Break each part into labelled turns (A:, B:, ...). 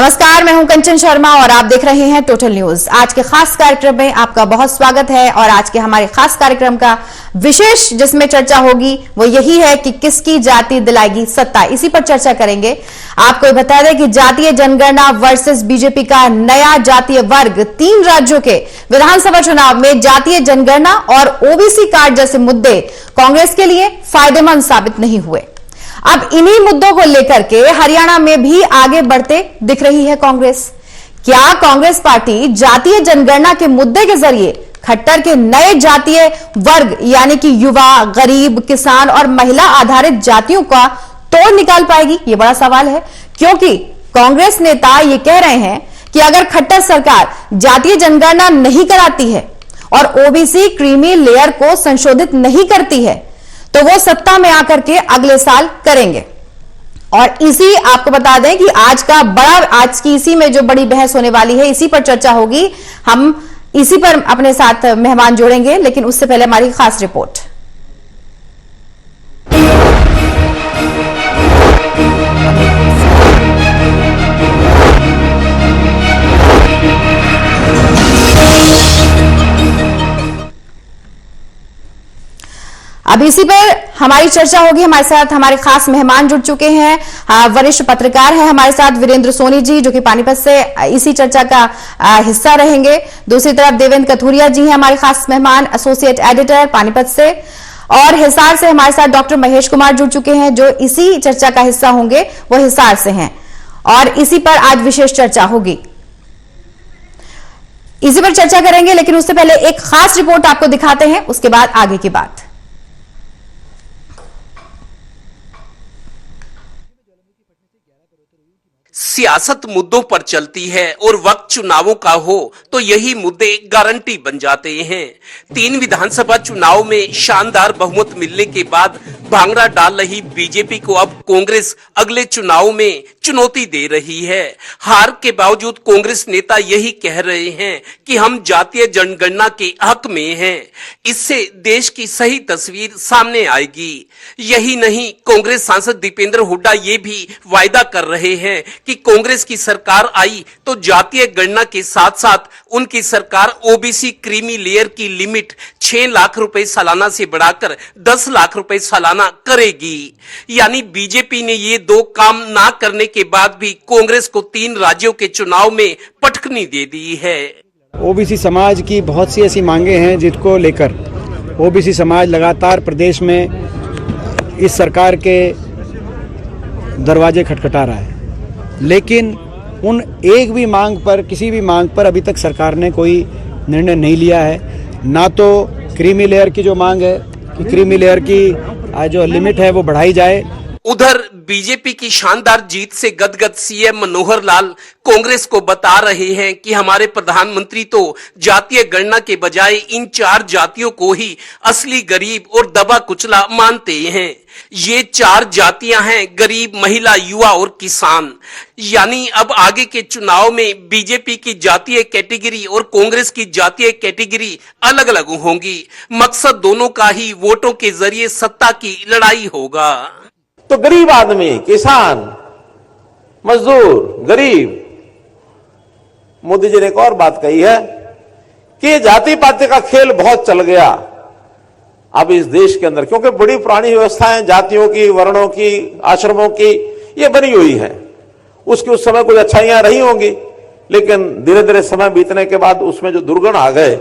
A: नमस्कार, मैं हूं कंचन शर्मा और आप देख रहे हैं टोटल न्यूज। आज के खास कार्यक्रम में आपका बहुत स्वागत है और आज के हमारे खास कार्यक्रम का विशेष जिसमें चर्चा होगी वो यही है कि किसकी जाति दिलाएगी सत्ता। इसी पर चर्चा करेंगे। आपको बता दें कि जातीय जनगणना वर्सेस बीजेपी का नया जातीय वर्ग। 3 राज्यों के विधानसभा चुनाव में जातीय जनगणना और ओबीसी कार्ड जैसे मुद्दे कांग्रेस के लिए फायदेमंद साबित नहीं हुए। अब इन्हीं मुद्दों को लेकर के हरियाणा में भी आगे बढ़ते दिख रही है कांग्रेस। क्या कांग्रेस पार्टी जातीय जनगणना के मुद्दे के जरिए खट्टर के नए जातीय वर्ग यानी कि युवा, गरीब, किसान और महिला आधारित जातियों का तोड़ निकाल पाएगी? यह बड़ा सवाल है, क्योंकि कांग्रेस नेता ये कह रहे हैं कि अगर खट्टर सरकार जातीय जनगणना नहीं कराती है और ओबीसी क्रीमी लेयर को संशोधित नहीं करती है तो वो सत्ता में आकर के अगले साल करेंगे। और इसी आपको बता दें कि आज की इसी में जो बड़ी बहस होने वाली है, इसी पर चर्चा होगी। हम इसी पर अपने साथ मेहमान जोड़ेंगे, लेकिन उससे पहले हमारी खास रिपोर्ट। अब इसी पर हमारी चर्चा होगी। हमारे साथ हमारे खास मेहमान जुड़ चुके हैं। वरिष्ठ पत्रकार हैं हमारे साथ वीरेंद्र सोनी जी, जो कि पानीपत से इसी चर्चा का हिस्सा रहेंगे। दूसरी तरफ देवेंद्र कथुरिया जी हैं हमारे खास मेहमान, एसोसिएट एडिटर पानीपत से। और हिसार से हमारे साथ डॉक्टर महेश कुमार जुड़ चुके हैं, जो इसी चर्चा का हिस्सा होंगे, वो हिसार से हैं और इसी पर आज विशेष चर्चा होगी। इसी पर चर्चा करेंगे, लेकिन उससे पहले एक खास रिपोर्ट आपको दिखाते हैं, उसके बाद आगे की बात।
B: सियासत मुद्दों पर चलती है और वक्त चुनावों का हो तो यही मुद्दे गारंटी बन जाते हैं। 3 विधानसभा चुनाव में शानदार बहुमत मिलने के बाद भांगड़ा डाल रही बीजेपी को अब कांग्रेस अगले चुनाव में चुनौती दे रही है। हार के बावजूद कांग्रेस नेता यही कह रहे हैं कि हम जातीय जनगणना के हक में हैं। इससे देश की सही तस्वीर सामने आएगी। यही नहीं, कांग्रेस सांसद दीपेंद्र हुड्डा ये भी वायदा कर रहे हैं कि कांग्रेस की सरकार आई तो जातीय गणना के साथ साथ उनकी सरकार ओबीसी क्रीमी लेयर की लिमिट 6 लाख रुपए सालाना से बढ़ाकर 10 लाख रुपए सालाना करेगी। यानी बीजेपी ने ये 2 काम ना करने के बाद भी कांग्रेस को 3 राज्यों के चुनाव में पटकनी दे दी है।
C: ओबीसी समाज की बहुत सी ऐसी मांगे हैं जिनको लेकर ओबीसी समाज लगातार प्रदेश में इस सरकार के दरवाजे खटखटा रहा है, लेकिन उन एक भी मांग पर, किसी भी मांग पर अभी तक सरकार ने कोई निर्णय नहीं लिया है। ना तो क्रीमी लेयर की जो मांग है कि क्रीमी लेयर की जो लिमिट है वो बढ़ाई जाए।
B: उधर बीजेपी की शानदार जीत से गदगद सीएम मनोहर लाल कांग्रेस को बता रहे हैं कि हमारे प्रधानमंत्री तो जातीय गणना के बजाय इन 4 जातियों को ही असली गरीब और दबा कुचला मानते हैं। ये 4 जातियां हैं गरीब, महिला, युवा और किसान। यानी अब आगे के चुनाव में बीजेपी की जातीय कैटेगरी और कांग्रेस की जातीय कैटेगरी अलग अलग होंगी। मकसद दोनों का ही वोटों के जरिए सत्ता की लड़ाई होगा।
D: तो गरीब आदमी, किसान, मजदूर, गरीब। मोदी जी ने एक और बात कही है कि जाति पाति का खेल बहुत चल गया अब इस देश के अंदर, क्योंकि बड़ी पुरानी व्यवस्थाएं जातियों की, वर्णों की, आश्रमों की ये बनी हुई है। उसकी उस समय कुछ अच्छाइयां रही होंगी, लेकिन धीरे धीरे समय बीतने के बाद उसमें जो दुर्गुण आ गए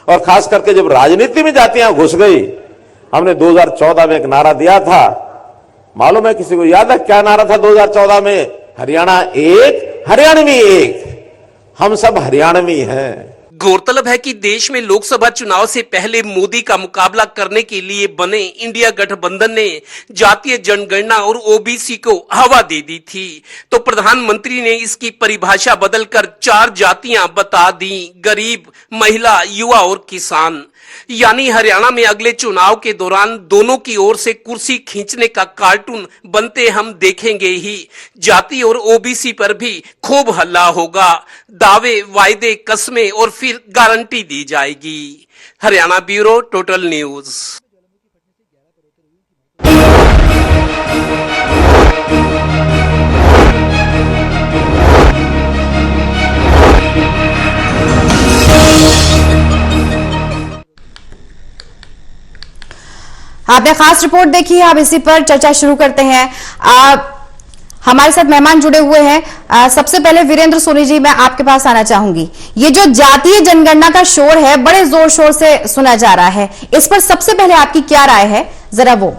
D: और खास करके जब राजनीति में जातियां घुस गई। हमने 2014 में एक नारा दिया था, मालूम है किसी को याद है क्या नारा था 2014 में? हरियाणा एक, हरियाणवी एक, हम सब हरियाणवी हैं।
B: गौरतलब है कि देश में लोकसभा चुनाव से पहले मोदी का मुकाबला करने के लिए बने इंडिया गठबंधन ने जातीय जनगणना और ओबीसी को हवा दे दी थी, तो प्रधानमंत्री ने इसकी परिभाषा बदलकर 4 जातियां बता दी, गरीब, महिला, युवा और किसान। यानी हरियाणा में अगले चुनाव के दौरान दोनों की ओर से कुर्सी खींचने का कार्टून बनते हम देखेंगे ही। जाति और ओबीसी पर भी खूब हल्ला होगा, दावे, वायदे, कस्में और फिर गारंटी दी जाएगी। Haryana bureau, total news.
A: आपने खास रिपोर्ट देखी है, अब इसी पर चर्चा शुरू करते हैं। हमारे साथ मेहमान जुड़े हुए हैं। सबसे पहले वीरेंद्र सोनी जी, मैं आपके पास आना चाहूंगी। ये जो जातीय जनगणना का शोर है, बड़े जोर शोर से सुना जा रहा है, इस पर सबसे पहले आपकी क्या राय है, जरा वो।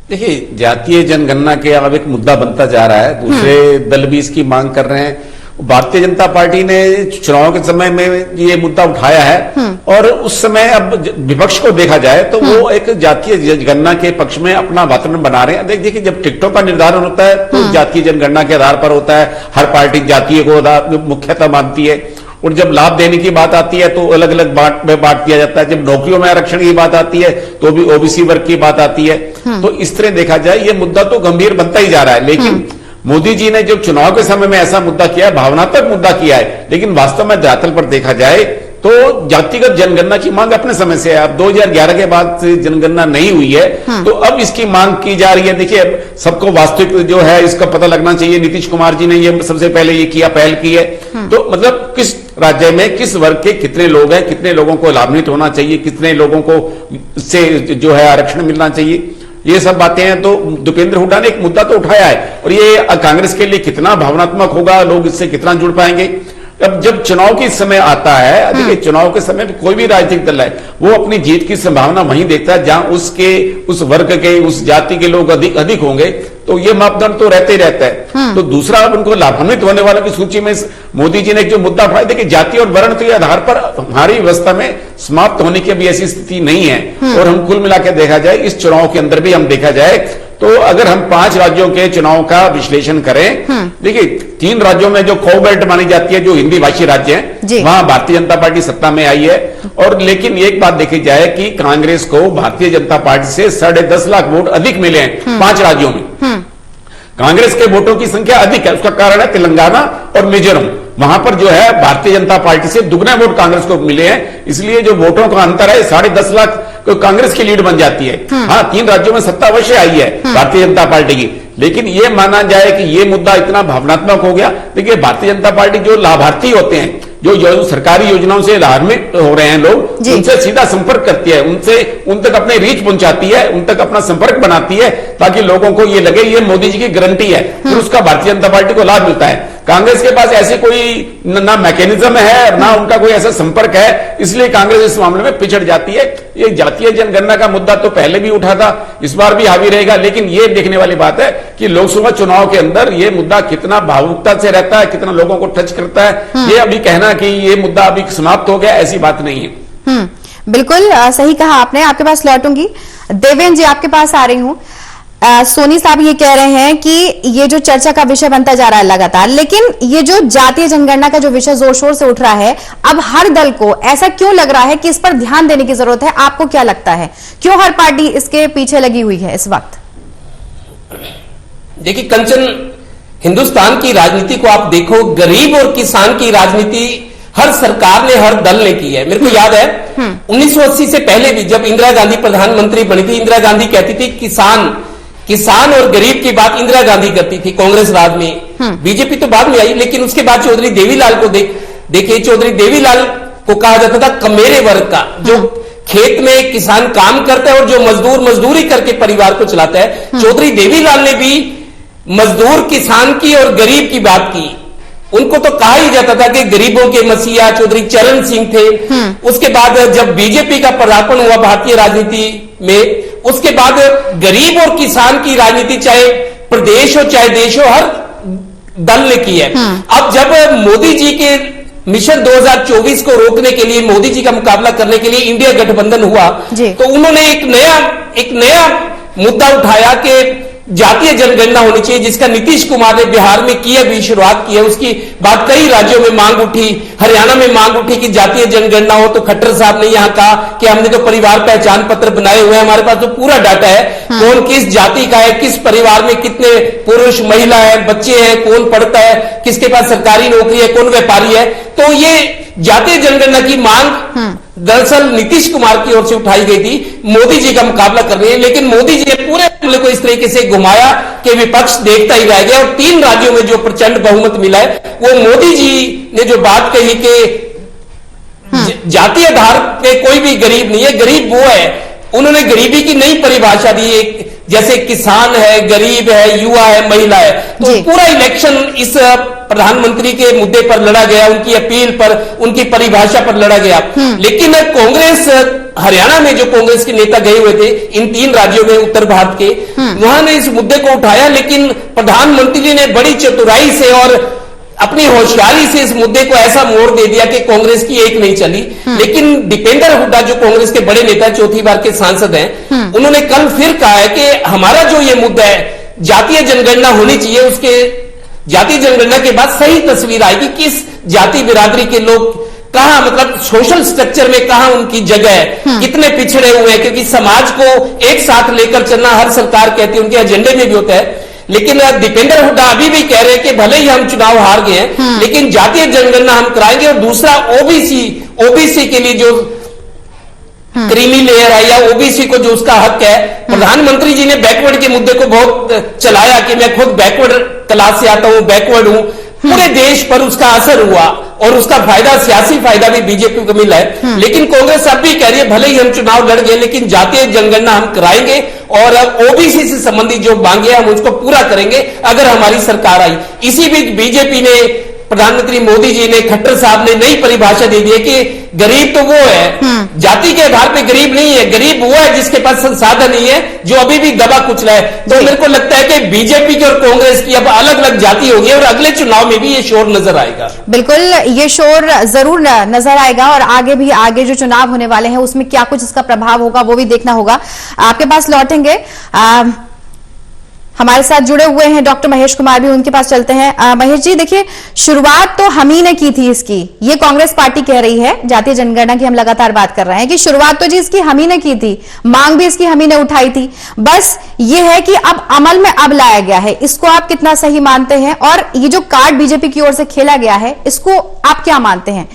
E: देखिए, जातीय जनगणना के अब एक मुद्दा बनता जा रहा है, दूसरे दल भी इसकी मांग कर रहे हैं। भारतीय जनता पार्टी ने चुनाव के समय में ये मुद्दा उठाया है और उस समय अब विपक्ष को देखा जाए तो वो एक जातीय जनगणना के पक्ष में अपना वातावरण बना रहे हैं। देखिए, जब टिकटों का निर्धारण होता है तो जातीय जनगणना के आधार पर होता है, हर पार्टी जातीय को मुख्यतः मानती है, और जब लाभ देने की बात आती है तो अलग अलग बांट दिया जाता है। जब नौकरियों में आरक्षण की बात आती है तो भी ओबीसी वर्ग की बात आती है। तो इस तरह देखा जाए ये मुद्दा तो गंभीर बनता ही जा रहा है, लेकिन मोदी जी ने जो चुनाव के समय में ऐसा मुद्दा किया है, भावनात्मक मुद्दा किया है, लेकिन वास्तव में धरातल पर देखा जाए तो जातिगत जनगणना की मांग अपने समय से है। अब 2011 के बाद से जनगणना नहीं हुई है, तो अब इसकी मांग की जा रही है। देखिए, अब सबको वास्तविक जो है इसका पता लगना चाहिए। नीतीश कुमार जी ने ये सबसे पहले ये किया, पहल की है। तो मतलब किस राज्य में किस वर्ग के कितने लोग हैं, कितने लोगों को लाभान्वित होना चाहिए, कितने लोगों को से जो है आरक्षण मिलना चाहिए, ये सब बातें हैं। तो दीपेंद्र हुड्डा ने एक मुद्दा तो उठाया है, और ये कांग्रेस के लिए कितना भावनात्मक होगा, लोग इससे कितना जुड़ पाएंगे। अब जब चुनाव की समय आता है, देखिए चुनाव के समय कोई भी राजनीतिक दल है वो अपनी जीत की संभावना वहीं देखता है जहां उसके उस वर्ग के उस जाति के लोग अधिक होंगे, तो ये मापदंड तो रहते ही रहता है। तो दूसरा, अब उनको लाभान्वित होने वालों की सूची में मोदी जी ने जो मुद्दा उठाया, देखिए जाति और वर्ण के आधार पर हमारी व्यवस्था में समाप्त होने की अभी ऐसी स्थिति नहीं है। और हम कुल मिलाकर देखा जाए, इस चुनाव के अंदर भी हम देखा जाए तो अगर हम 5 राज्यों के चुनाव का विश्लेषण करें, देखिए 3 राज्यों में जो खो बेल्ट मानी जाती है, जो हिंदी भाषी राज्य हैं, वहां भारतीय जनता पार्टी सत्ता में आई है। और लेकिन एक बात देखी जाए कि कांग्रेस को भारतीय जनता पार्टी से 10.5 लाख वोट अधिक मिले हैं 5 राज्यों में। कांग्रेस के वोटों की संख्या अधिक है, उसका कारण है तेलंगाना और मिजोरम। वहां पर जो है भारतीय जनता पार्टी से दुगने वोट कांग्रेस को मिले हैं, इसलिए जो वोटों का अंतर है 10.5 लाख कांग्रेस की लीड बन जाती है। हाँ, 3 राज्यों में सत्ता अवश्य आई है भारतीय जनता पार्टी की, लेकिन ये माना जाए कि ये मुद्दा इतना भावनात्मक हो गया। देखिए, भारतीय जनता पार्टी जो लाभार्थी होते हैं, जो सरकारी योजनाओं से लाभान्वित हो रहे हैं लोग, उनसे सीधा संपर्क करती है, उन तक अपने रीच पहुंचाती है, उन तक अपना संपर्क बनाती है, ताकि लोगों को ये लगे ये मोदी जी की गारंटी है, फिर उसका भारतीय जनता पार्टी को लाभ मिलता है। कांग्रेस के पास ऐसे कोई ना मैकेनिज्म है, ना उनका कोई ऐसा संपर्क है, इसलिए कांग्रेस इस मामले में पिछड़ जाती है। ये जातीय जनगणना का मुद्दा तो पहले भी उठा था, इस बार भी हावी रहेगा, लेकिन ये देखने वाली बात है कि लोकसभा चुनाव के अंदर ये मुद्दा कितना भावुकता से रहता है, कितना लोगों को टच करता है। ये अभी कहना कि ये मुद्दा अभी समाप्त हो गया, ऐसी बात नहीं है।
A: बिल्कुल सही कहा आपने। आपके पास लौटूंगी। देवेंद्र जी, आपके पास आ रही हूं। सोनी साहब ये कह रहे हैं कि ये जो चर्चा का विषय बनता जा रहा है लगातार, लेकिन ये जो जातीय जनगणना का जो विषय जोर शोर से उठ रहा है, अब हर दल को ऐसा क्यों लग रहा है कि इस पर ध्यान देने की जरूरत है? आपको क्या लगता है, क्यों हर पार्टी इसके पीछे लगी हुई है इस वक्त?
B: देखिए कंचन, हिंदुस्तान की राजनीति को आप देखो, गरीब और किसान की राजनीति हर सरकार ने, हर दल ने की है। मेरे को याद है 1980 से पहले भी जब इंदिरा गांधी प्रधानमंत्री बनी थी, इंदिरा गांधी कहती थी किसान और गरीब की बात इंदिरा गांधी करती थी कांग्रेस राज में। बीजेपी तो बाद में आई, लेकिन उसके बाद चौधरी देवीलाल को देखिए, चौधरी देवीलाल को कहा जाता था कमेरे वर्ग का, जो खेत में किसान काम करता है और जो मजदूरी करके परिवार को चलाता है। चौधरी देवीलाल ने भी मजदूर, किसान की और गरीब की बात की। उनको तो कहा ही जाता था कि गरीबों के मसीहा चौधरी चरण सिंह थे। उसके बाद जब बीजेपी का पदार्पण हुआ भारतीय राजनीति में, उसके बाद गरीब और किसान की राजनीति चाहे प्रदेश हो चाहे देश हो, हर दल ने की है। अब जब मोदी जी के मिशन 2024 को रोकने के लिए, मोदी जी का मुकाबला करने के लिए इंडिया गठबंधन हुआ, तो उन्होंने एक नया मुद्दा उठाया कि जातीय जनगणना होनी चाहिए, जिसका नीतीश कुमार ने बिहार में किया भी, शुरुआत की है। उसकी बात कई राज्यों में मांग उठी, हरियाणा में मांग उठी कि जातीय जनगणना हो, तो खट्टर साहब ने यहां कहा कि हमने तो परिवार पहचान पत्र बनाए हुए हैं, हमारे पास तो पूरा डाटा है, कौन किस जाति का है, किस परिवार में कितने पुरुष महिला है, बच्चे हैं, कौन पढ़ता है, किसके पास सरकारी नौकरी है, कौन व्यापारी है। तो ये जातीय जनगणना की मांग दरअसल नीतीश कुमार की ओर से उठाई गई थी, मोदी जी का मुकाबला कर रही है, लेकिन मोदी जी ने पूरे मामले को इस तरीके से घुमाया कि विपक्ष देखता ही रह गया। और 3 राज्यों में जो प्रचंड बहुमत मिला है, वो मोदी जी ने जो बात कही कि जातीय आधार पे कोई भी गरीब नहीं है, गरीब वो है उन्होंने गरीबी की नई परिभाषा दी, एक जैसे किसान है, गरीब है, युवा है, महिला है। तो पूरा इलेक्शन इस प्रधानमंत्री के मुद्दे पर लड़ा गया, उनकी अपील पर, उनकी परिभाषा पर लड़ा गया। लेकिन कांग्रेस, हरियाणा में जो कांग्रेस के नेता गए हुए थे इन 3 राज्यों में उत्तर भारत के, वहां ने इस मुद्दे को उठाया, लेकिन प्रधानमंत्री ने बड़ी चतुराई से और अपनी होशियारी से इस मुद्दे को ऐसा मोड़ दे दिया कि कांग्रेस की एक नहीं चली। लेकिन दीपेंद्र हुड्डा जो कांग्रेस के बड़े नेता, चौथी बार के सांसद हैं, उन्होंने कल फिर कहा है कि हमारा जो ये मुद्दा है, जातीय जनगणना होनी चाहिए, उसके जातीय जनगणना के बाद सही तस्वीर आएगी किस जाति बिरादरी के लोग कहां, मतलब सोशल स्ट्रक्चर में कहां उनकी जगह है, कितने पिछड़े हुए हैं। क्योंकि समाज को एक साथ लेकर चलना हर सरकार कहती है, उनके एजेंडे में भी होता है। लेकिन दीपेंद्र हुड्डा अभी भी कह रहे हैं कि भले ही हम चुनाव हार गए हैं, लेकिन जातीय जनगणना हम कराएंगे। और दूसरा ओबीसी के लिए जो क्रीमी लेयर है या ओबीसी को जो उसका हक है, प्रधानमंत्री जी ने बैकवर्ड के मुद्दे को बहुत चलाया कि मैं खुद बैकवर्ड क्लास से आता हूं, बैकवर्ड हूं। पूरे देश पर उसका असर हुआ और उसका फायदा, सियासी फायदा भी बीजेपी को मिला है। लेकिन कांग्रेस अब भी कह रही है भले ही हम चुनाव लड़ गए, लेकिन जातीय जनगणना हम कराएंगे और ओबीसी से संबंधित जो मांगे हम उसको पूरा करेंगे अगर हमारी सरकार आई। इसी बीच बीजेपी ने, प्रधानमंत्री मोदी जी ने, खट्टर साहब ने नई परिभाषा दे दी है कि गरीब तो वो है, जाति के आधार पे गरीब नहीं है, गरीब वो है जिसके पास संसाधन नहीं है, जो अभी भी दबा कुचला है। तो मेरे को लगता है कि बीजेपी की और कांग्रेस की अब अलग अलग जाति होगी और अगले चुनाव में भी ये शोर नजर आएगा।
A: बिल्कुल, ये शोर जरूर नजर आएगा और आगे जो चुनाव होने वाले हैं उसमें क्या कुछ इसका प्रभाव होगा वो भी देखना होगा। आपके पास लौटेंगे, हमारे साथ जुड़े हुए हैं डॉक्टर महेश कुमार भी, उनके पास चलते हैं। महेश जी, देखिए, शुरुआत तो हम ही ने की थी इसकी, ये कांग्रेस पार्टी कह रही है, जातीय जनगणना की हम लगातार बात कर रहे हैं कि शुरुआत तो जी इसकी हम ही ने की थी, मांग भी इसकी हम ही ने उठाई थी। बस ये है कि अब अमल में अब लाया गया है, इसको आप कितना सही मानते हैं? और ये जो कार्ड बीजेपी की ओर से खेला गया है, इसको आप क्या मानते हैं?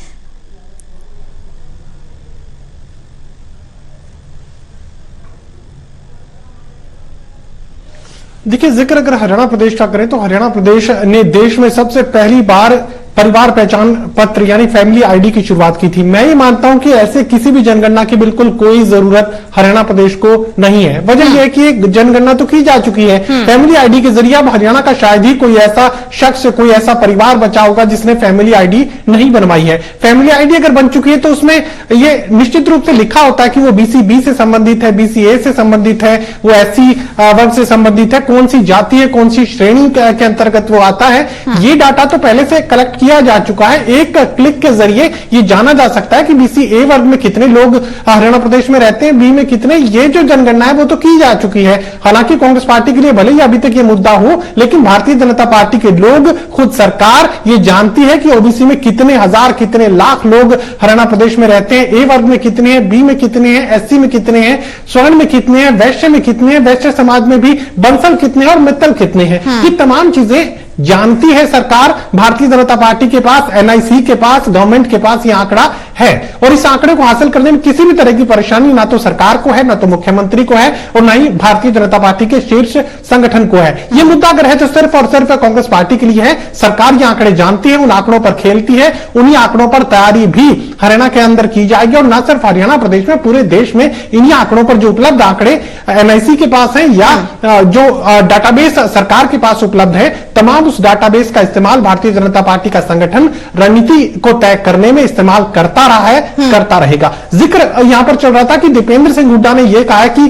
F: देखिए, जिक्र अगर हरियाणा प्रदेश का करें तो हरियाणा प्रदेश ने देश में सबसे पहली बार परिवार पहचान पत्र यानी फैमिली आईडी की शुरुआत की थी। मैं ये मानता हूं कि ऐसे किसी भी जनगणना की बिल्कुल कोई जरूरत हरियाणा प्रदेश को नहीं है। वजह यह है कि एक जनगणना तो की जा चुकी है। फैमिली आईडी के जरिए अब हरियाणा का शायद ही कोई ऐसा शख्स, कोई ऐसा परिवार बचा होगा जिसने फैमिली आईडी नहीं बनवाई है। फैमिली आईडी अगर बन चुकी है तो उसमें ये निश्चित रूप से लिखा होता है कि वो बीसी बी से संबंधित है, बीसी ए से संबंधित है, वो एससी वर्ग से संबंधित है, कौन सी जाति है, कौन सी श्रेणी के अंतर्गत वो आता है। ये डाटा तो पहले से कलेक्ट किया जा चुका है। एक क्लिक के जरिए ये जाना जा सकता है कि बीसी ए वर्ग में कितने लोग हरियाणा प्रदेश में रहते हैं, बी में कितने। ये जो जनगणना है वो तो की जा चुकी है। हालांकि कांग्रेस पार्टी के लिए भले ही अभी तक ये मुद्दा हो, लेकिन भारतीय जनता पार्टी के लोग, खुद सरकार ये जानती है कि ओबीसी में कितने हजार, कितने लाख लोग हरियाणा प्रदेश में रहते हैं। ए वर्ग में कितने हैं, बी में कितने हैं, एससी में कितने हैं, स्वर्ण में कितने हैं, वैश्य में कितने हैं, वैश्य समाज में भी बंसल कितने हैं और मित्तल कितने हैं। ये तमाम चीजें जानती है सरकार। भारतीय जनता पार्टी के पास, एनआईसी के पास, गवर्नमेंट के पास ये आंकड़ा है और इस आंकड़े को हासिल करने में किसी भी तरह की परेशानी ना तो सरकार को है, ना तो मुख्यमंत्री को है और ना ही भारतीय जनता पार्टी के शीर्ष संगठन को है। ये मुद्दा अगर है तो सिर्फ और सिर्फ कांग्रेस पार्टी के लिए है। सरकार ये आंकड़े जानती है, उन आंकड़ों पर खेलती है, उन्हीं आंकड़ों पर तैयारी भी हरियाणा के अंदर की जाएगी और न सिर्फ हरियाणा प्रदेश में, पूरे देश में इन्हीं आंकड़ों पर जो उपलब्ध आंकड़े एनआईसी के पास है या जो डाटाबेस सरकार के पास उपलब्ध है, तमाम उस डाटाबेस का इस्तेमाल भारतीय जनता पार्टी का संगठन रणनीति को तय करने में इस्तेमाल करता रहा है, करता रहेगा। जिक्र यहां पर चल रहा था कि दीपेंद्र सिंह हुड्डा ने यह कहा है कि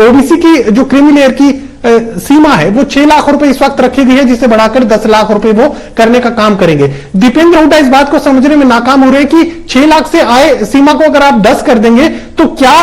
F: ओबीसी की जो क्रीमी लेयर की सीमा है वो 6 लाख रुपए इस वक्त रखी गई है, जिसे बढ़ाकर 10 लाख रुपए वो करने का काम करेंगे। दीपेंद्र हुड्डा इस बात को समझने में नाकाम हो रहे हैं कि 6 लाख से आय सीमा को अगर आप 10 कर देंगे तो क्या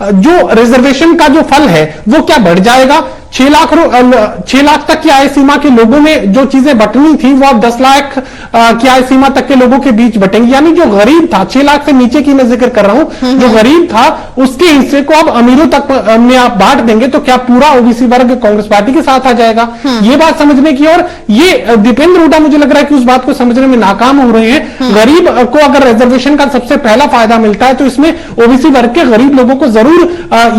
F: जो रिजर्वेशन का जो फल है वो क्या बढ़ जाएगा? 6 लाख तक की आय सीमा के लोगों में जो चीजें बंटनी थी वो अब 10 लाख की आय सीमा तक के लोगों के बीच बटेंगी। यानी जो गरीब था, 6 लाख से नीचे की मैं जिक्र कर रहा हूं, जो गरीब था उसके हिस्से को अब अमीरों तक में आप बांट देंगे तो क्या पूरा ओबीसी वर्ग कांग्रेस पार्टी के साथ आ जाएगा? ये बात समझने की, और ये दीपेंद्र हुड्डा मुझे लग रहा है कि उस बात को समझने में नाकाम हो रहे हैं। गरीब को अगर रिजर्वेशन का सबसे पहला फायदा मिलता है तो इसमें ओबीसी वर्ग के गरीब लोगों को जरूर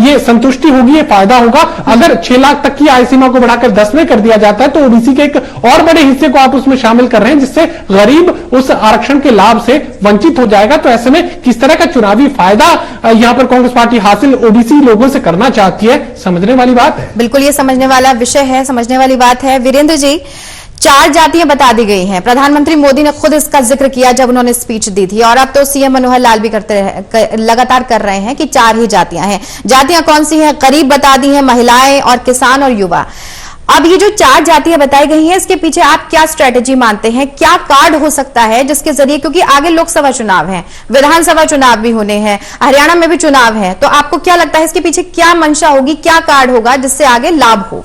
F: ये संतुष्टि होगी, ये फायदा होगा। अगर 6 लाख तक की आय सीमा को बढ़ाकर 10 में कर दिया जाता है, तो ओबीसी के एक और बड़े हिस्से को आप उसमें शामिल कर रहे हैं, जिससे गरीब उस आरक्षण के लाभ से वंचित हो जाएगा। तो ऐसे में किस तरह का चुनावी फायदा यहां पर कांग्रेस पार्टी हासिल ओबीसी लोगों से करना चाहती है, समझने वाली बात है।
A: बिल्कुल, ये समझने वाला विषय है, समझने वाली बात है। वीरेंद्र जी, 4 जातियां बता दी गई हैं। प्रधानमंत्री मोदी ने खुद इसका जिक्र किया जब उन्होंने स्पीच दी थी, और अब तो सीएम मनोहर लाल भी लगातार कर रहे हैं कि 4 ही जातियां हैं। जातियां कौन सी हैं? गरीब बता दी हैं, महिलाएं और किसान और युवा। अब ये जो 4 जातियां बताई गई हैं, इसके पीछे आप क्या स्ट्रेटेजी मानते हैं? क्या कार्ड हो सकता है जिसके जरिए, क्योंकि आगे लोकसभा चुनाव है, विधानसभा चुनाव भी होने हैं, हरियाणा में भी चुनाव है, तो आपको क्या लगता है इसके पीछे क्या मंशा होगी, क्या कार्ड होगा जिससे आगे लाभ हो?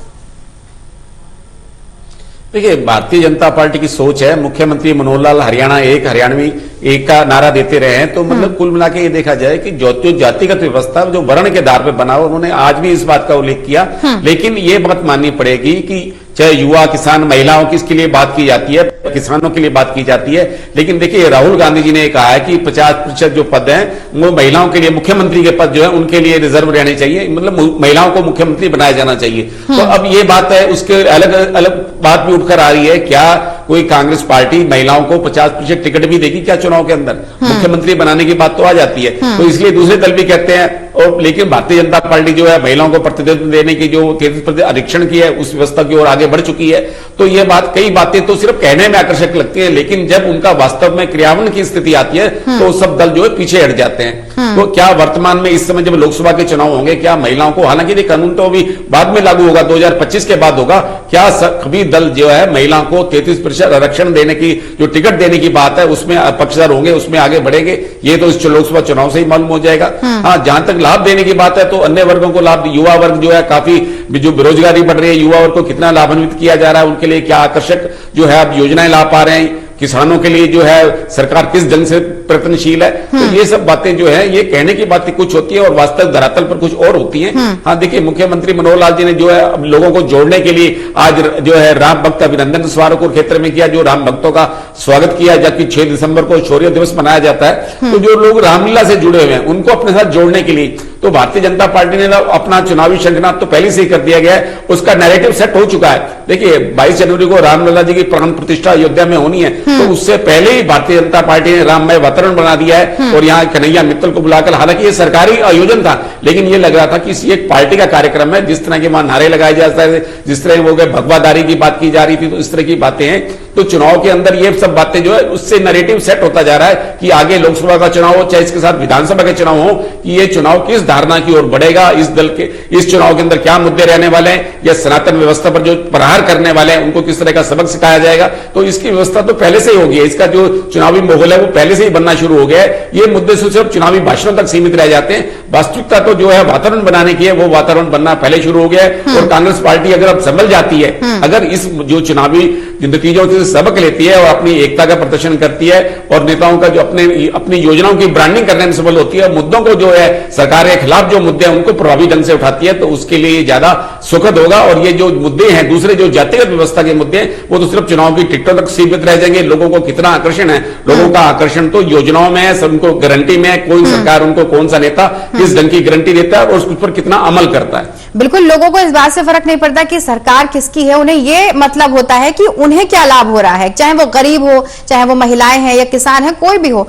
E: देखिए, भारतीय जनता पार्टी की सोच है, मुख्यमंत्री मनोहर लाल हरियाणवी एक का नारा देते रहे हैं, तो मतलब कुल मिला के ये देखा जाए कि जो जातिगत व्यवस्था जो वर्ण के आधार पर बना हुआ, उन्होंने आज भी इस बात का उल्लेख किया। लेकिन ये बात माननी पड़ेगी कि चाहे युवा, किसान, महिलाओं की इसके लिए बात की जाती है, किसानों के लिए बात की जाती है, लेकिन देखिए राहुल गांधी जी ने कहा है कि 50% जो पद हैं वो महिलाओं के लिए, मुख्यमंत्री के पद जो है उनके लिए रिजर्व रहने चाहिए, मतलब महिलाओं को मुख्यमंत्री बनाया जाना चाहिए। तो अब ये बात है, उसके अलग अलग बात भी उठकर आ रही है, क्या कोई कांग्रेस पार्टी महिलाओं को 50% टिकट भी देगी क्या चुनाव के अंदर? मुख्यमंत्री बनाने की बात तो आ जाती है। तो इसलिए दूसरे दल भी कहते हैं, और लेकिन भारतीय जनता पार्टी जो है महिलाओं को प्रतिनिधित्व देने की जो 33% आरक्षण की है उस व्यवस्था की ओर आगे बढ़ चुकी है। तो ये बात, कई बातें तो सिर्फ कहने में आकर्षक लगती है, लेकिन जब उनका वास्तव में क्रियान्वयन की स्थिति आती है तो सब दल जो है पीछे हट जाते हैं। तो क्या वर्तमान में इस समय जब लोकसभा के चुनाव होंगे, क्या महिलाओं को, हालांकि ये कानून तो अभी बाद में लागू होगा, 2025 के बाद होगा, क्या सभी दल जो है महिलाओं को 33% आरक्षण देने की, जो टिकट देने की बात है उसमें पक्षधर होंगे, उसमें आगे बढ़ेंगे? ये तो इस लोकसभा चुनाव से ही मालूम हो जाएगा। हाँ, जहां तक लाभ देने की बात है तो अन्य वर्गों को लाभ, युवा वर्ग जो है काफी, जो बेरोजगारी बढ़ रही है, युवा वर्ग को कितना लाभान्वित किया जा रहा है, उनके लिए क्या आकर्षक जो है अब योजनाएं ला पा रहे हैं, किसानों के लिए जो है सरकार किस ढंग से प्रयत्नशील है। तो ये सब बातें जो है, ये कहने की बातें कुछ होती है और वास्तव धरातल पर कुछ और होती हैं। हाँ, देखिए मुख्यमंत्री मनोहर लाल जी ने जो है अब लोगों को जोड़ने के लिए आज जो है राम भक्त अभिनंदन समारोह क्षेत्र में किया, जो राम भक्तों का स्वागत किया, जबकि 6 दिसंबर को शौर्य दिवस मनाया जाता है। तो जो लोग रामलीला से जुड़े हुए हैं उनको अपने साथ जोड़ने के लिए तो भारतीय जनता पार्टी ने अपना चुनावी शंखनाद तो पहले से ही कर दिया गया है, उसका नैरेटिव सेट हो चुका है। देखिए 22 जनवरी को रामलला जी की प्राण प्रतिष्ठा अयोध्या में होनी है, तो उससे पहले ही भारतीय जनता पार्टी ने राममय वातावरण बना दिया है और यहाँ कन्हैया मित्तल को बुलाकर, हालांकि ये सरकारी आयोजन था लेकिन ये लग रहा था कि एक पार्टी का कार्यक्रम है, जिस तरह के वहां नारे लगाए जा रहे थे, जिस तरह वो भगवादारी की बात की जा रही थी, तो इस तरह की बातें हैं। तो चुनाव के अंदर ये सब बातें जो है उससे नैरेटिव सेट होता जा रहा है कि आगे लोकसभा का चुनाव हो चाहे इसके साथ विधानसभा के चुनाव हो, कि ये चुनाव किस धारणा की ओर बढ़ेगा, इस दल के इस चुनाव के अंदर क्या मुद्दे रहने वाले हैं, या सनातन व्यवस्था पर जो प्रहार करने वाले हैं उनको किस तरह का सबक सिखाया जाएगा। तो इसकी व्यवस्था तो पहले से ही होगी, इसका जो चुनावी माहौल है वो पहले से ही बनना शुरू हो गया है। ये मुद्दे सिर्फ चुनावी भाषणों तक सीमित रह जाते हैं, वास्तविकता तो जो है वातावरण बनाने की है, वो वातावरण बनना पहले शुरू हो गया है। और कांग्रेस पार्टी अगर अब संभल जाती है, अगर इस जो चुनावी नतीजों से सबक लेती है और अपनी एकता का प्रदर्शन करती है और नेताओं का जो अपनी योजनाओं की ब्रांडिंग करने में सफल होती है, मुद्दों को जो है सरकार के खिलाफ जो मुद्दे हैं उनको प्रभावी ढंग से उठाती है, तो उसके लिए ज्यादा सुखद होगा। और ये जो मुद्दे हैं दूसरे जो जातिगत व्यवस्था के मुद्दे हैं वो तो सिर्फ चुनाव की टिकटों तक सीमित रह जाएंगे। लोगों को कितना आकर्षण है, लोगों का आकर्षण तो योजनाओं में है, सबको गारंटी में है, कोई सरकार उनको कौन सा नेता किस ढंग की गारंटी देता है और उस पर कितना अमल करता है।
A: बिल्कुल, लोगों को इस बात से फर्क नहीं पड़ता कि सरकार किसकी है, उन्हें ये मतलब होता है कि उन्हें क्या लाभ हो रहा है, चाहे वो गरीब हो, चाहे वो महिलाएं हैं या किसान है, कोई भी हो।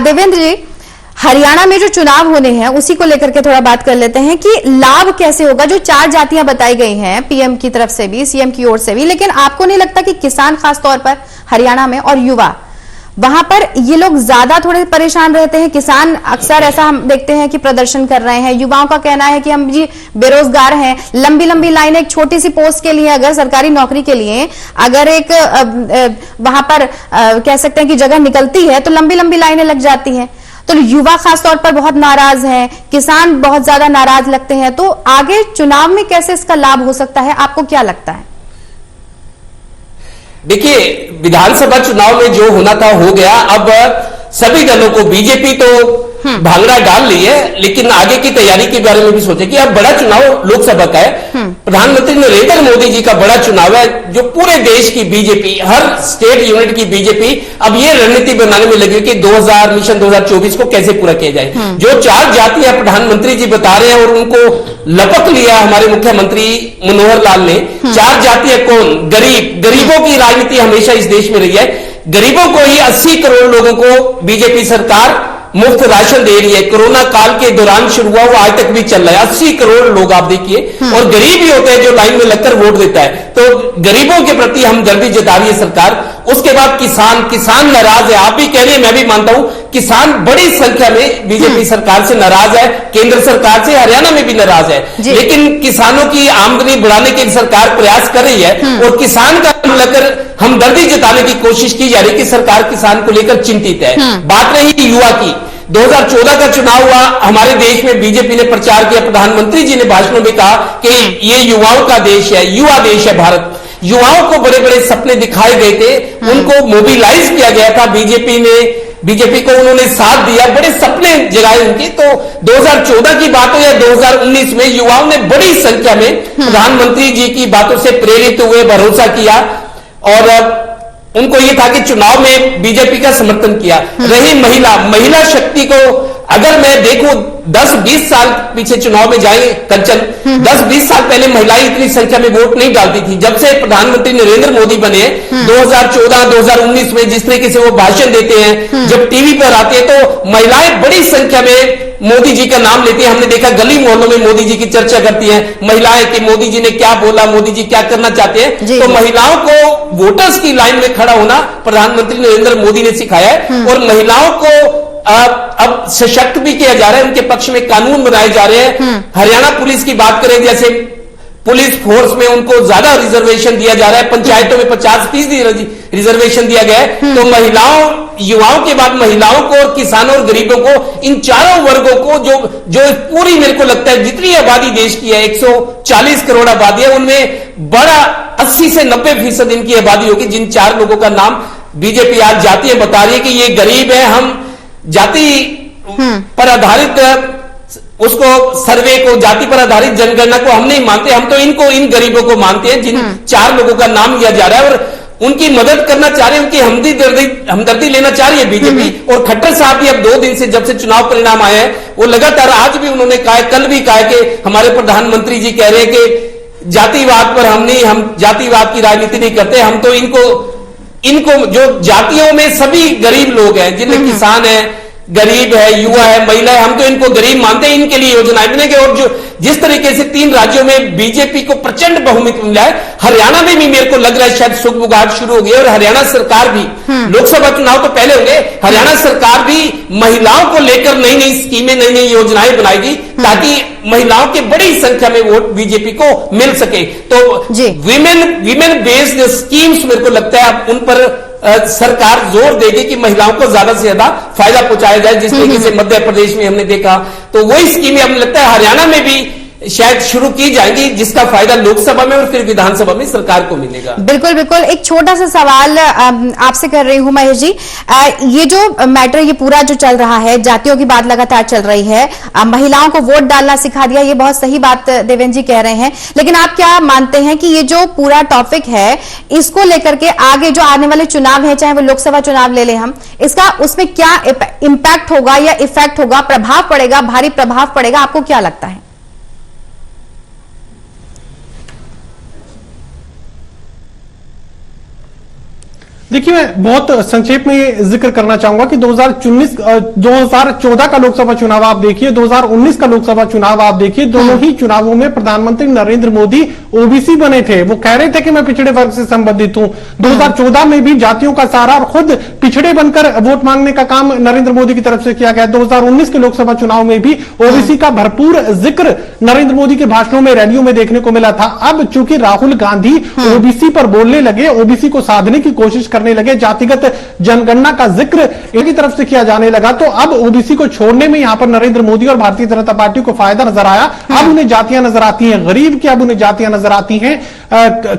A: देवेंद्र जी, हरियाणा में जो चुनाव होने हैं उसी को लेकर के थोड़ा बात कर लेते हैं कि लाभ कैसे होगा। जो 4 जातियां बताई गई हैं पीएम की तरफ से भी, सीएम की ओर से भी, लेकिन आपको नहीं लगता कि किसान खासतौर पर हरियाणा में और युवा, वहां पर ये लोग ज्यादा थोड़े परेशान रहते हैं? किसान अक्सर ऐसा हम देखते हैं कि प्रदर्शन कर रहे हैं, युवाओं का कहना है कि हम जी बेरोजगार हैं, लंबी लंबी लाइन, एक छोटी सी पोस्ट के लिए, अगर सरकारी नौकरी के लिए अगर एक वहां पर कह सकते हैं कि जगह निकलती है तो लंबी लंबी लाइनें लग जाती हैं। तो युवा खासतौर पर बहुत नाराज हैं, किसान बहुत ज्यादा नाराज लगते हैं। तो आगे चुनाव में कैसे इसका लाभ हो सकता है, आपको क्या लगता है?
B: देखिए, विधानसभा चुनाव में जो होना था हो गया। अब सभी दलों को, बीजेपी तो भांगड़ा डाल ली है, लेकिन आगे की तैयारी के बारे में भी सोचे कि अब बड़ा चुनाव लोकसभा का है। प्रधानमंत्री नरेंद्र मोदी जी का बड़ा चुनाव है, जो पूरे देश की बीजेपी, हर स्टेट यूनिट की बीजेपी अब ये रणनीति बनाने में लगी कि 2000 मिशन 2024 को कैसे पूरा किया जाए। जो 4 जातियां प्रधानमंत्री जी बता रहे हैं और उनको लपक लिया हमारे मुख्यमंत्री मनोहर लाल ने, 4 जातियां कौन? गरीबों की राजनीति हमेशा इस देश में रही है। गरीबों को ही 80 करोड़ लोगों को बीजेपी सरकार मुफ्त राशन दे रही है। कोरोना काल के दौरान शुरू हुआ, वो आज तक भी चल रहा है। 80 करोड़ लोग आप देखिए, और गरीब ही होते हैं जो लाइन में लगकर वोट देता है। तो गरीबों के प्रति हमदर्दी जता रही है सरकार। उसके बाद किसान नाराज है। आप भी कह रहे हैं, मैं भी मानता हूं, किसान बड़ी संख्या में बीजेपी सरकार से नाराज है, केंद्र सरकार से, हरियाणा में भी नाराज है। लेकिन किसानों की आमदनी बढ़ाने के सरकार प्रयास कर रही है, और किसान का लेकर हमदर्दी जताने की कोशिश की जा रही है कि सरकार किसान को लेकर चिंतित है। बात रही युवा की, 2014 का चुनाव हुआ, हमारे देश में बीजेपी ने प्रचार किया, प्रधानमंत्री जी ने भाषणों में कहा कि ये युवाओं का देश है, युवा देश है भारत। युवाओं को बड़े बड़े सपने दिखाए गए थे, उनको मोबिलाइज किया गया था। बीजेपी को उन्होंने साथ दिया, बड़े सपने जगाए उनके। तो 2014 की बात हो या 2019 में, युवाओं ने बड़ी संख्या में प्रधानमंत्री जी की बातों से प्रेरित हुए, भरोसा किया, और उनको यह था कि चुनाव में बीजेपी का समर्थन किया। रही महिला शक्ति को अगर मैं देखूं, 10-20 साल पीछे चुनाव में जाए कंचन, 10-20 साल पहले महिलाएं इतनी संख्या में वोट नहीं डालती थी। जब से प्रधानमंत्री नरेंद्र मोदी बने 2014-2019 में, जिस तरीके से वो भाषण देते हैं, जब टीवी पर आते हैं, तो महिलाएं बड़ी संख्या में मोदी जी का नाम लेती है। हमने देखा गली मोहल्लों में मोदी जी की चर्चा करती हैं महिलाएं कि मोदी जी ने क्या बोला, मोदी जी क्या करना चाहते हैं। तो महिलाओं को वोटर्स की लाइन में खड़ा होना प्रधानमंत्री नरेंद्र मोदी ने सिखाया है, और महिलाओं को अब सशक्त भी किया जा रहा है, उनके पक्ष में कानून बनाए जा रहे हैं। हरियाणा पुलिस की बात करें, जैसे पुलिस फोर्स में उनको ज्यादा रिजर्वेशन दिया जा रहा है, पंचायतों में 50% रिजर्वेशन दिया गया है। तो महिलाओं, युवाओं के बाद महिलाओं को, और किसानों और गरीबों को, इन चारों वर्गों को, जो पूरी, मेरे को लगता है जितनी आबादी देश की है, 140 करोड़ आबादी है, उनमें बड़ा 80 से 90% इनकी आबादी होगी, जिन 4 लोगों का नाम बीजेपी आज जातियां बता रही है कि ये गरीब है। हम जाति पर आधारित उसको, सर्वे को, जाति पर आधारित जनगणना को हम नहीं मानते, हम तो इन गरीबों को मानते हैं, जिन 4 लोगों का नाम लिया जा रहा है, और उनकी मदद करना चाह रहे हैं, उनकी हमदर्दी लेना चाह रही है बीजेपी। और खट्टर साहब भी अब 2 दिन से, जब से चुनाव परिणाम आए हैं, वो लगातार, आज भी उन्होंने कहा, कल भी कहा कि हमारे प्रधानमंत्री जी कह रहे हैं कि जातिवाद पर हम जातिवाद की राजनीति नहीं करते, हम तो इनको जो जातियों में सभी गरीब लोग हैं, जिनमें किसान है, गरीब है, युवा है, महिला है, हम तो इनको गरीब मानते हैं, इनके लिए योजनाएं बनेंगे। और जो जिस तरीके से 3 राज्यों में बीजेपी को प्रचंड बहुमत मिला है, हरियाणा में भी मेरे को लग रहा है शायद सुगबुगाहट शुरू हो गई, और हरियाणा सरकार भी, लोकसभा चुनाव तो पहले होंगे, हरियाणा सरकार भी महिलाओं को लेकर नई नई स्कीमें, नई नई योजनाएं बनाएगी, ताकि महिलाओं के बड़ी संख्या में वोट बीजेपी को मिल सके। तो विमेन बेस्ड स्कीम्स, मेरे को लगता है अब उन पर सरकार जोर देगी कि महिलाओं को ज्यादा से ज्यादा फायदा पहुंचाया जाए, जिस तरीके से मध्य प्रदेश में हमने देखा। तो वही स्कीमें हमें लगता है हरियाणा में भी शायद शुरू की जाएगी, जिसका फायदा लोकसभा में और फिर विधानसभा में सरकार को मिलेगा।
A: बिल्कुल बिल्कुल। एक छोटा सा सवाल आपसे कर रही हूं महेश जी, ये जो मैटर, ये पूरा जो चल रहा है, जातियों की बात लगातार चल रही है, महिलाओं को वोट डालना सिखा दिया, ये बहुत सही बात देवेंद्र जी कह रहे हैं, लेकिन आप क्या मानते हैं कि ये जो पूरा टॉपिक है, इसको लेकर के आगे जो आने वाले चुनाव है, चाहे वो लोकसभा चुनाव ले लें हम, इसका उसमें क्या इंपैक्ट होगा या इफेक्ट होगा, प्रभाव पड़ेगा, भारी प्रभाव पड़ेगा, आपको क्या लगता है?
F: देखिए, मैं बहुत संक्षेप में ये जिक्र करना चाहूंगा कि 2014 का लोकसभा चुनाव आप देखिए, 2019 का लोकसभा चुनाव आप देखिए, दोनों ही चुनावों में प्रधानमंत्री नरेंद्र मोदी ओबीसी बने थे। वो कह रहे थे कि मैं पिछड़े वर्ग से संबंधित हूं। 2014 में भी जातियों का सहारा और खुद पिछड़े बनकर वोट मांगने का काम नरेंद्र मोदी की तरफ से किया गया। 2019 के लोकसभा चुनाव में भी ओबीसी का भरपूर जिक्र नरेंद्र मोदी के भाषणों में, रैलियों में देखने को मिला था। अब चूंकि राहुल गांधी ओबीसी पर बोलने लगे, ओबीसी को साधने की कोशिश करने लगे, जातिगत जनगणना का जिक्र इनकी तरफ से किया जाने लगा, तो अब ओबीसी को छोड़ने में यहां पर नरेंद्र मोदी और भारतीय जनता पार्टी को फायदा नजर आया। अब उन्हें जातियां नजर आती हैं, गरीब की अब उन्हें जातियां नजर आती हैं,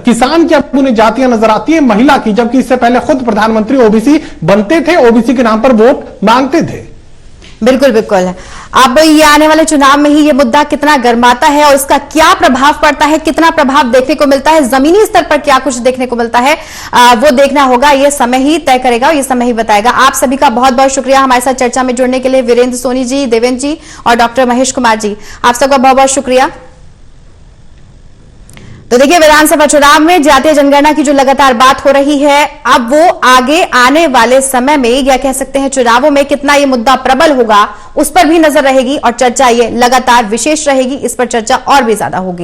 F: किसान की अब उन्हें जातियां नजर आती है, महिला की, जबकि इससे पहले खुद प्रधानमंत्री ओबीसी बनते थे, ओबीसी के नाम पर वोट मांगते थे।
A: बिल्कुल बिल्कुल। अब ये आने वाले चुनाव में ही ये मुद्दा कितना गर्माता है और इसका क्या प्रभाव पड़ता है, कितना प्रभाव देखने को मिलता है, जमीनी स्तर पर क्या कुछ देखने को मिलता है, वो देखना होगा। ये समय ही तय करेगा और ये समय ही बताएगा। आप सभी का बहुत बहुत शुक्रिया हमारे साथ चर्चा में जुड़ने के लिए, वीरेंद्र सोनी जी, देवेंद्र जी और डॉक्टर महेश कुमार जी, आप सबका बहुत बहुत शुक्रिया। तो देखिए, विधानसभा चुनाव में जातीय जनगणना की जो लगातार बात हो रही है, अब वो आगे आने वाले समय में या कह सकते हैं चुनावों में कितना ये मुद्दा प्रबल होगा, उस पर भी नजर रहेगी और चर्चा ये लगातार विशेष रहेगी। इस पर चर्चा और भी ज्यादा होगी।